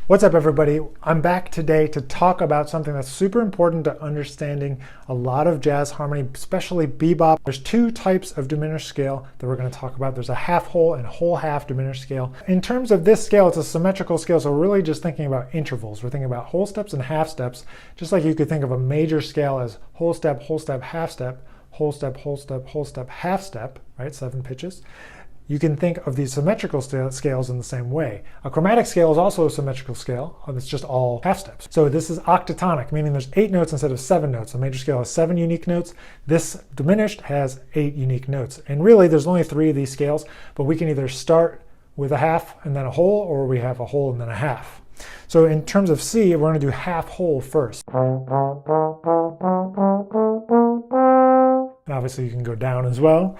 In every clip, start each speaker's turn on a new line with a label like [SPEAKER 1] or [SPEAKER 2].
[SPEAKER 1] What's up, everybody? I'm back today to talk about something that's super important to understanding a lot of jazz harmony, especially bebop. There's two types of diminished scale that we're going to talk about. There's a half whole and whole half diminished scale. In terms of this scale, it's a symmetrical scale, so we're really just thinking about intervals. We're thinking about whole steps and half steps, just like you could think of a major scale as whole step, half step, whole step, whole step, half step, right? 7 pitches. You can think of these symmetrical scales in the same way. A chromatic scale is also a symmetrical scale. It's just all half steps. So this is octatonic, meaning there's 8 notes instead of 7 notes. The major scale has 7 unique notes. This diminished has 8 unique notes. And really, there's only 3 of these scales, but we can either start with a half and then a whole, or we have a whole and then a half. So in terms of C, we're going to do half whole first. And obviously, you can go down as well.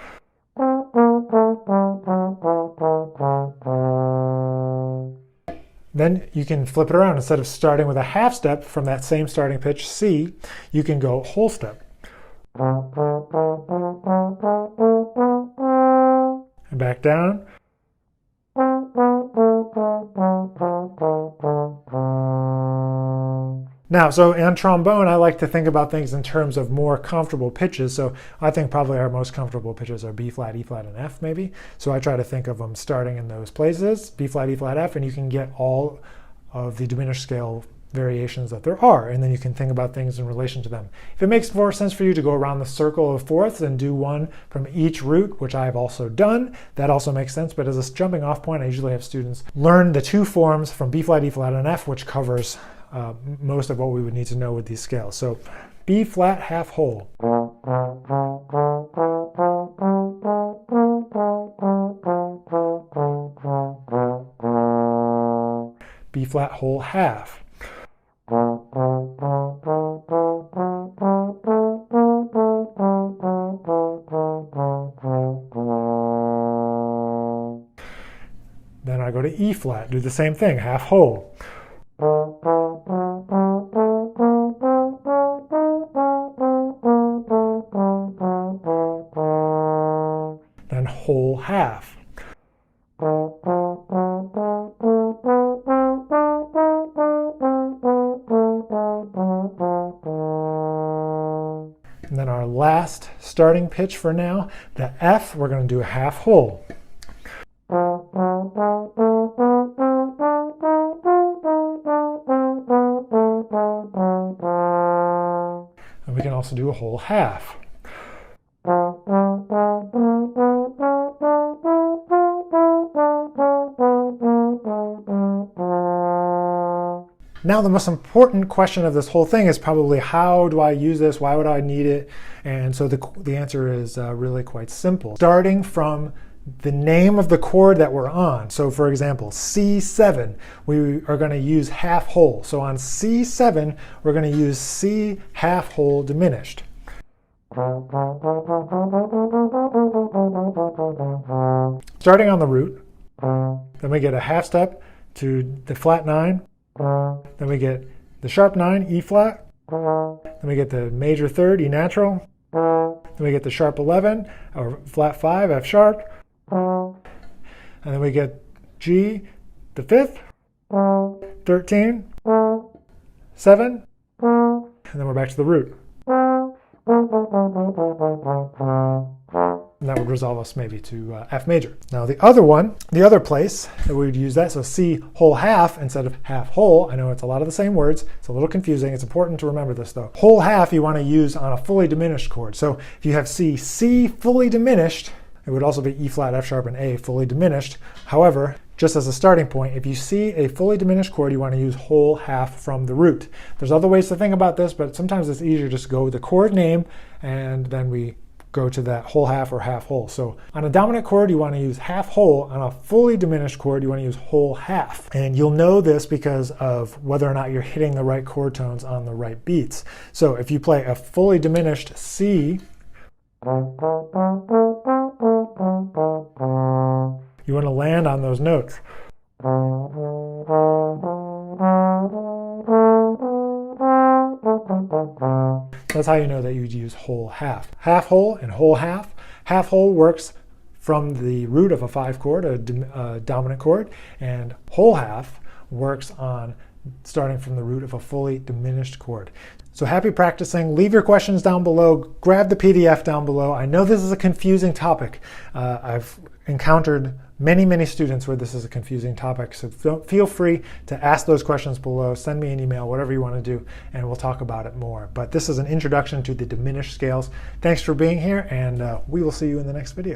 [SPEAKER 1] Then you can flip it around. Instead of starting with a half step from that same starting pitch, C, you can go whole step. And back down. Now, so on trombone, I like to think about things in terms of more comfortable pitches. So I think probably our most comfortable pitches are B flat, E flat, and F maybe. So I try to think of them starting in those places, B flat, E flat, F, and you can get all of the diminished scale variations that there are. And then you can think about things in relation to them. If it makes more sense for you to go around the circle of fourths and do one from each root, which I've also done, that also makes sense. But as a jumping off point, I usually have students learn the 2 forms from B flat, E flat, and F, which covers most of what we would need to know with these scales. So B flat half whole. B flat whole half. Then I go to E flat, do the same thing, half whole. Then whole half. And then our last starting pitch for now, the F, we're going to do a half whole. And we can also do a whole half. Now, the most important question of this whole thing is probably, how do I use this? Why would I need it? And so the answer is really quite simple. Starting from the name of the chord that we're on. So for example, C7, we are going to use half whole. So on C7, we're going to use C half whole diminished. Starting on the root, then we get a half step to the flat 9. Then we get the sharp 9, E flat. Then we get the major 3rd, E natural. Then we get the sharp 11, or flat 5, F sharp. And then we get G, the 5th, 13, 7, and then we're back to the root. And that would resolve us maybe to F major. Now the other place that we would use that, so C whole half instead of half whole. I know it's a lot of the same words. It's a little confusing. It's important to remember this though. Whole half you want to use on a fully diminished chord. So if you have C fully diminished, it would also be E flat, F sharp, and A fully diminished. However, just as a starting point, if you see a fully diminished chord, you want to use whole half from the root. There's other ways to think about this, but sometimes it's easier just to go with the chord name, and then we go to that whole half or half whole. So on a dominant chord, you want to use half whole. On a fully diminished chord, you want to use whole half. And you'll know this because of whether or not you're hitting the right chord tones on the right beats. So if you play a fully diminished C, you want to land on those notes. That's how you know that you'd use whole half. Half whole and whole half. Half whole works from the root of a 5 chord, a dominant chord, and whole half works on starting from the root of a fully diminished chord. So happy practicing. Leave your questions down below. Grab the PDF down below. I know this is a confusing topic. I've encountered many students where this is a confusing topic. So feel free to ask those questions below. Send me an email, whatever you want to do, and we'll talk about it more. But this is an introduction to the diminished scales. Thanks for being here, and we will see you in the next video.